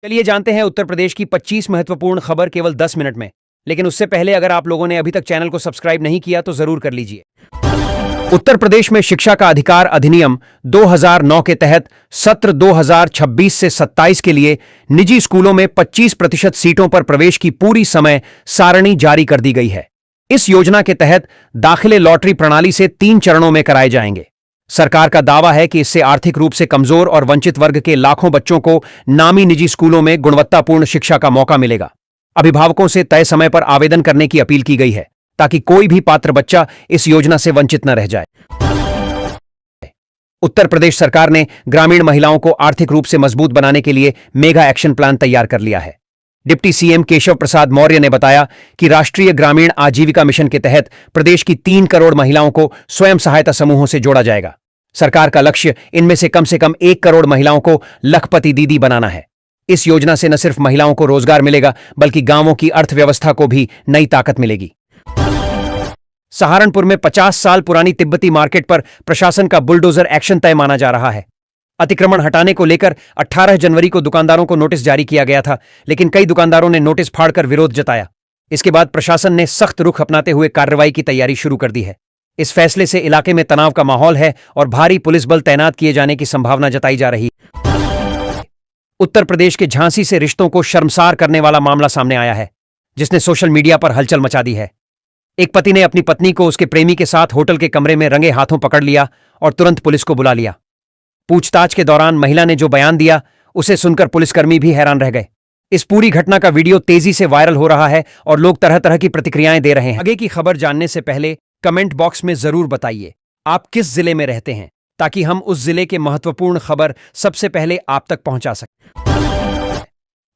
चलिए जानते हैं उत्तर प्रदेश की 25 महत्वपूर्ण खबर केवल 10 मिनट में। लेकिन उससे पहले अगर आप लोगों ने अभी तक चैनल को सब्सक्राइब नहीं किया तो जरूर कर लीजिए। उत्तर प्रदेश में शिक्षा का अधिकार अधिनियम 2009 के तहत सत्र 2026 से 27 के लिए निजी स्कूलों में 25% सीटों पर प्रवेश की पूरी समय सारणी जारी कर दी गई है। इस योजना के तहत दाखिले लॉटरी प्रणाली से 3 चरणों में कराए जाएंगे। सरकार का दावा है कि इससे आर्थिक रूप से कमजोर और वंचित वर्ग के लाखों बच्चों को नामी निजी स्कूलों में गुणवत्तापूर्ण शिक्षा का मौका मिलेगा। अभिभावकों से तय समय पर आवेदन करने की अपील की गई है ताकि कोई भी पात्र बच्चा इस योजना से वंचित न रह जाए। उत्तर प्रदेश सरकार ने ग्रामीण महिलाओं को आर्थिक रूप से मजबूत बनाने के लिए मेगा एक्शन प्लान तैयार कर लिया है। डिप्टी सीएम केशव प्रसाद मौर्य ने बताया कि राष्ट्रीय ग्रामीण आजीविका मिशन के तहत प्रदेश की 3 करोड़ महिलाओं को स्वयं सहायता समूहों से जोड़ा जाएगा। सरकार का लक्ष्य इनमें से कम 1 करोड़ महिलाओं को लखपति दीदी बनाना है। इस योजना से न सिर्फ महिलाओं को रोजगार मिलेगा बल्कि गांवों की अर्थव्यवस्था को भी नई ताकत मिलेगी। सहारनपुर में 50 साल पुरानी तिब्बती मार्केट पर प्रशासन का बुलडोजर एक्शन तय माना जा रहा है। अतिक्रमण हटाने को लेकर 18 जनवरी को दुकानदारों को नोटिस जारी किया गया था, लेकिन कई दुकानदारों ने नोटिस फाड़कर विरोध जताया। इसके बाद प्रशासन ने सख्त रुख अपनाते हुए कार्रवाई की तैयारी शुरू कर दी है। इस फैसले से इलाके में तनाव का माहौल है और भारी पुलिस बल तैनात किए जाने की संभावना जताई जा रही है। उत्तर प्रदेश के झांसी से रिश्तों को शर्मसार करने वाला मामला सामने आया है, जिसने सोशल मीडिया पर हलचल मचा दी है। एक पति ने अपनी पत्नी को उसके प्रेमी के साथ होटल के कमरे में रंगे हाथों पकड़ लिया और तुरंत पुलिस को बुला लिया। पूछताछ के दौरान महिला ने जो बयान दिया उसे सुनकर पुलिसकर्मी भी हैरान रह गए। इस पूरी घटना का वीडियो तेजी से वायरल हो रहा है और लोग तरह तरह की प्रतिक्रियाएं दे रहे हैं। आगे की खबर जानने से पहले कमेंट बॉक्स में जरूर बताइए आप किस जिले में रहते हैं, ताकि हम उस जिले के महत्वपूर्ण खबर सबसे पहले आप तक पहुंचा सकें।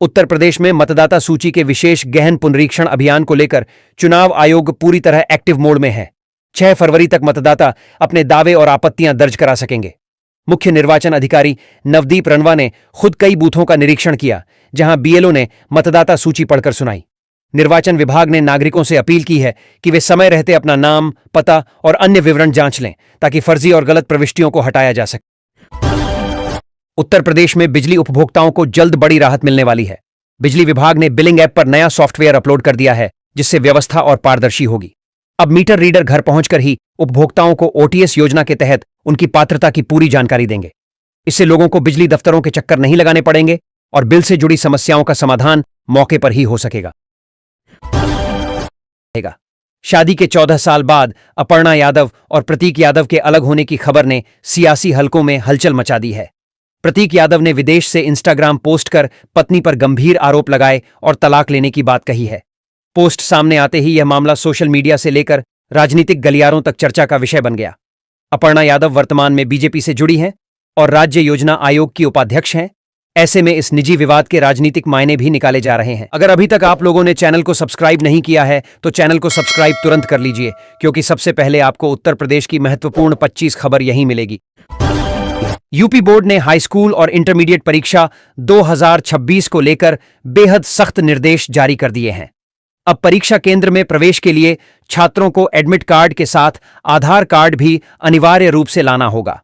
उत्तर प्रदेश में मतदाता सूची के विशेष गहन पुनरीक्षण अभियान को लेकर चुनाव आयोग पूरी तरह एक्टिव मोड में है। 6 फरवरी तक मतदाता अपने दावे और आपत्तियां दर्ज करा सकेंगे। मुख्य निर्वाचन अधिकारी नवदीप रनवा ने खुद कई बूथों का निरीक्षण किया, जहां बीएलओ ने मतदाता सूची पढ़कर सुनाई। निर्वाचन विभाग ने नागरिकों से अपील की है कि वे समय रहते अपना नाम, पता और अन्य विवरण जांच लें, ताकि फर्जी और गलत प्रविष्टियों को हटाया जा सके। उत्तर प्रदेश में बिजली उपभोक्ताओं को जल्द बड़ी राहत मिलने वाली है। बिजली विभाग ने बिलिंग ऐप पर नया सॉफ्टवेयर अपलोड कर दिया है, जिससे व्यवस्था और पारदर्शी होगी। अब मीटर रीडर घर पहुंचकर ही उपभोक्ताओं को ओटीएस योजना के तहत उनकी पात्रता की पूरी जानकारी देंगे। इससे लोगों को बिजली दफ्तरों के चक्कर नहीं लगाने पड़ेंगे और बिल से जुड़ी समस्याओं का समाधान मौके पर ही हो सकेगा। शादी के 14 साल बाद अपर्णा यादव और प्रतीक यादव के अलग होने की खबर ने सियासी हलकों में हलचल मचा दी है। प्रतीक यादव ने विदेश से इंस्टाग्राम पोस्ट कर पत्नी पर गंभीर आरोप लगाए और तलाक लेने की बात कही है। पोस्ट सामने आते ही यह मामला सोशल मीडिया से लेकर राजनीतिक गलियारों तक चर्चा का विषय बन गया। अपर्णा यादव वर्तमान में बीजेपी से जुड़ी हैं और राज्य योजना आयोग की उपाध्यक्ष हैं। ऐसे में इस निजी विवाद के राजनीतिक मायने भी निकाले जा रहे हैं। अगर अभी तक आप लोगों ने चैनल को सब्सक्राइब नहीं किया है तो चैनल को सब्सक्राइब तुरंत कर लीजिए, क्योंकि सबसे पहले आपको उत्तर प्रदेश की महत्वपूर्ण 25 खबर यहीं मिलेगी। यूपी बोर्ड ने हाई स्कूल और इंटरमीडिएट परीक्षा 2026 को लेकर बेहद सख्त निर्देश जारी कर दिए हैं। अब परीक्षा केंद्र में प्रवेश के लिए छात्रों को एडमिट कार्ड के साथ आधार कार्ड भी अनिवार्य रूप से लाना होगा।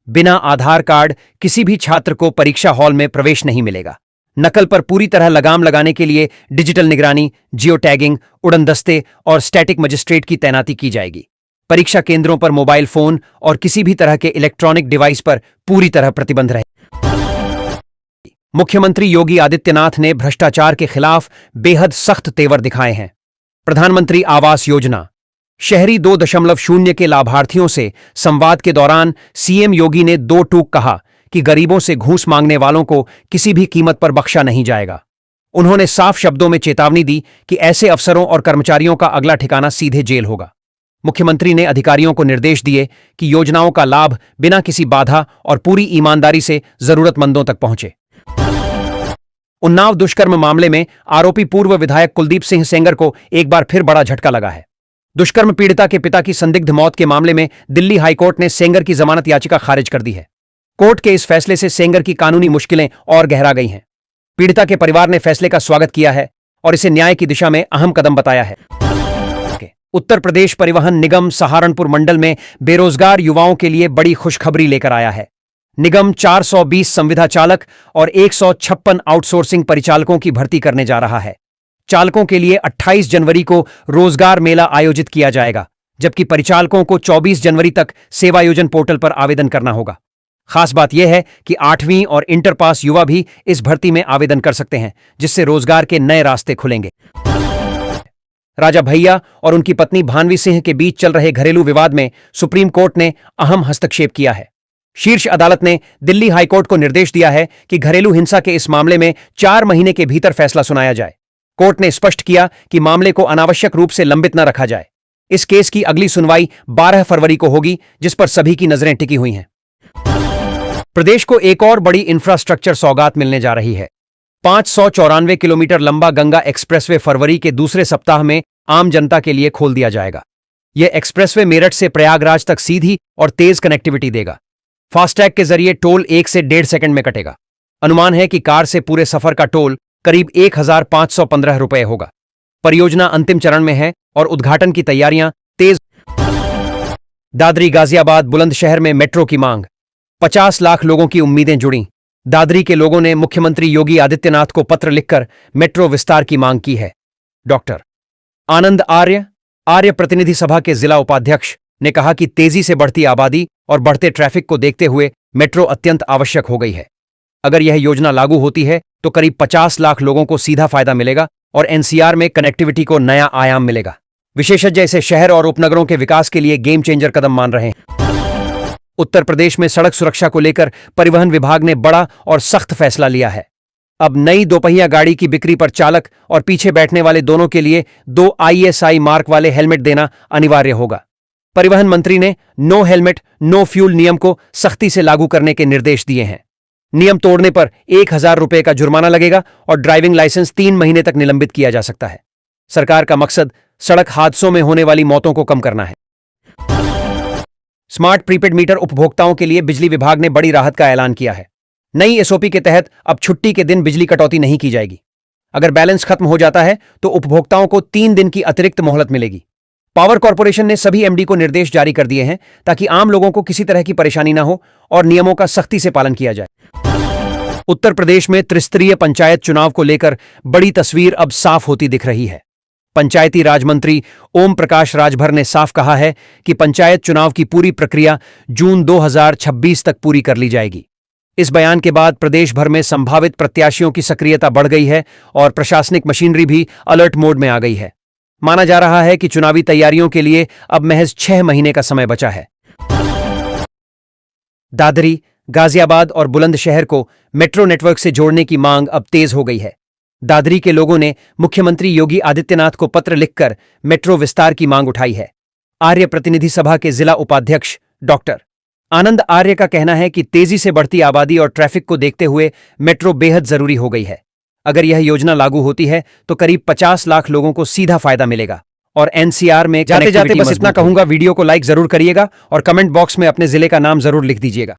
बिना आधार कार्ड किसी भी छात्र को परीक्षा हॉल में प्रवेश नहीं मिलेगा। नकल पर पूरी तरह लगाम लगाने के लिए डिजिटल निगरानी, जियो टैगिंग, उड़नदस्ते और स्टैटिक मजिस्ट्रेट की तैनाती की जाएगी। परीक्षा केंद्रों पर मोबाइल फोन और किसी भी तरह के इलेक्ट्रॉनिक डिवाइस पर पूरी तरह प्रतिबंध रहे। मुख्यमंत्री योगी आदित्यनाथ ने भ्रष्टाचार के खिलाफ बेहद सख्त तेवर दिखाए हैं। प्रधानमंत्री आवास योजना शहरी 2.0 के लाभार्थियों से संवाद के दौरान सीएम योगी ने 2 टूक कहा कि गरीबों से घूस मांगने वालों को किसी भी कीमत पर बख्शा नहीं जाएगा। उन्होंने साफ शब्दों में चेतावनी दी कि ऐसे अफसरों और कर्मचारियों का अगला ठिकाना सीधे जेल होगा। मुख्यमंत्री ने अधिकारियों को निर्देश दिए कि योजनाओं का लाभ बिना किसी बाधा और पूरी ईमानदारी से जरूरतमंदों तक पहुंचे। उन्नाव दुष्कर्म मामले में आरोपी पूर्व विधायक कुलदीप सिंह सेंगर को एक बार फिर बड़ा झटका लगा है। दुष्कर्म पीड़िता के पिता की संदिग्ध मौत के मामले में दिल्ली हाईकोर्ट ने सेंगर की जमानत याचिका खारिज कर दी है। कोर्ट के इस फैसले से सेंगर की कानूनी मुश्किलें और गहरा गई हैं। पीड़िता के परिवार ने फैसले का स्वागत किया है और इसे न्याय की दिशा में अहम कदम बताया है। उत्तर प्रदेश परिवहन निगम सहारनपुर मंडल में बेरोजगार युवाओं के लिए बड़ी खुशखबरी लेकर आया है। निगम 420 संविदा चालक और 156 आउटसोर्सिंग परिचालकों की भर्ती करने जा रहा है। चालकों के लिए 28 जनवरी को रोजगार मेला आयोजित किया जाएगा, जबकि परिचालकों को 24 जनवरी तक सेवायोजन पोर्टल पर आवेदन करना होगा। खास बात यह है कि 8वीं और इंटर पास युवा भी इस भर्ती में आवेदन कर सकते हैं, जिससे रोजगार के नए रास्ते खुलेंगे। राजा भैया और उनकी पत्नी भानवी सिंह के बीच चल रहे घरेलू विवाद में सुप्रीम कोर्ट ने अहम हस्तक्षेप किया है। शीर्ष अदालत ने दिल्ली हाईकोर्ट को निर्देश दिया है कि घरेलू हिंसा के इस मामले में 4 महीने के भीतर फैसला सुनाया जाए। कोर्ट ने स्पष्ट किया कि मामले को अनावश्यक रूप से लंबित न रखा जाए। इस केस की अगली सुनवाई 12 फरवरी को होगी, जिस पर सभी की नजरें टिकी हुई हैं। प्रदेश को एक और बड़ी इंफ्रास्ट्रक्चर सौगात मिलने जा रही है। 594 किलोमीटर लंबा गंगा एक्सप्रेसवे फरवरी के दूसरे सप्ताह में आम जनता के लिए खोल दिया जाएगा। यह एक्सप्रेसवे मेरठ से प्रयागराज तक सीधी और तेज कनेक्टिविटी देगा। फास्टैग के जरिए टोल 1 से 1.5 सेकंड में कटेगा। अनुमान है कि कार से पूरे सफर का टोल करीब 1515 रुपए होगा। परियोजना अंतिम चरण में है और उद्घाटन की तैयारियां तेज। दादरी गाजियाबाद बुलंदशहर में मेट्रो की मांग। 50 लाख लोगों की उम्मीदें जुड़ी। दादरी के लोगों ने मुख्यमंत्री योगी आदित्यनाथ को पत्र लिखकर मेट्रो विस्तार की मांग की है। डॉक्टर आनंद आर्य प्रतिनिधि सभा के जिला उपाध्यक्ष ने कहा कि तेजी से बढ़ती आबादी और बढ़ते ट्रैफिक को देखते हुए मेट्रो अत्यंत आवश्यक हो गई है। अगर यह योजना लागू होती है तो करीब 50 लाख लोगों को सीधा फायदा मिलेगा और एनसीआर में कनेक्टिविटी को नया आयाम मिलेगा। विशेषज्ञ इसे शहर और उपनगरों के विकास के लिए गेम चेंजर कदम मान रहे हैं। उत्तर प्रदेश में सड़क सुरक्षा को लेकर परिवहन विभाग ने बड़ा और सख्त फैसला लिया है। अब नई दोपहिया गाड़ी की बिक्री पर चालक और पीछे बैठने वाले दोनों के लिए 2 ISI मार्क वाले हेलमेट देना अनिवार्य होगा। परिवहन मंत्री ने नो हेलमेट नो फ्यूल नियम को सख्ती से लागू करने के निर्देश दिए हैं। नियम तोड़ने पर 1000 रुपए का जुर्माना लगेगा और ड्राइविंग लाइसेंस 3 महीने तक निलंबित किया जा सकता है। सरकार का मकसद सड़क हादसों में होने वाली मौतों को कम करना है। स्मार्ट प्रीपेड मीटर उपभोक्ताओं के लिए बिजली विभाग ने बड़ी राहत का ऐलान किया है। नई एसओपी के तहत अब छुट्टी के दिन बिजली कटौती नहीं की जाएगी। अगर बैलेंस खत्म हो जाता है तो उपभोक्ताओं को 3 दिन की अतिरिक्त मोहलत मिलेगी। पावर कॉर्पोरेशन ने सभी एमडी को निर्देश जारी कर दिए हैं ताकि आम लोगों को किसी तरह की परेशानी न हो और नियमों का सख्ती से पालन किया जाए। उत्तर प्रदेश में त्रिस्तरीय पंचायत चुनाव को लेकर बड़ी तस्वीर अब साफ होती दिख रही है। पंचायती राज मंत्री ओम प्रकाश राजभर ने साफ कहा है कि पंचायत चुनाव की पूरी प्रक्रिया जून 2026 तक पूरी कर ली जाएगी। इस बयान के बाद प्रदेश भर में संभावित प्रत्याशियों की सक्रियता बढ़ गई है और प्रशासनिक मशीनरी भी अलर्ट मोड में आ गई है। माना जा रहा है कि चुनावी तैयारियों के लिए अब महज 6 महीने का समय बचा है। दादरी, गाजियाबाद और बुलंदशहर को मेट्रो नेटवर्क से जोड़ने की मांग अब तेज हो गई है। दादरी के लोगों ने मुख्यमंत्री योगी आदित्यनाथ को पत्र लिखकर मेट्रो विस्तार की मांग उठाई है। आर्य प्रतिनिधि सभा के जिला उपाध्यक्ष डॉक्टर आनंद आर्य का कहना है कि तेजी से बढ़ती आबादी और ट्रैफिक को देखते हुए मेट्रो बेहद जरूरी हो गई है। अगर यह योजना लागू होती है तो करीब 50 लाख लोगों को सीधा फायदा मिलेगा और एनसीआर में जाते जाते बस इतना कहूंगा, वीडियो को लाइक जरूर करिएगा और कमेंट बॉक्स में अपने जिले का नाम जरूर लिख दीजिएगा।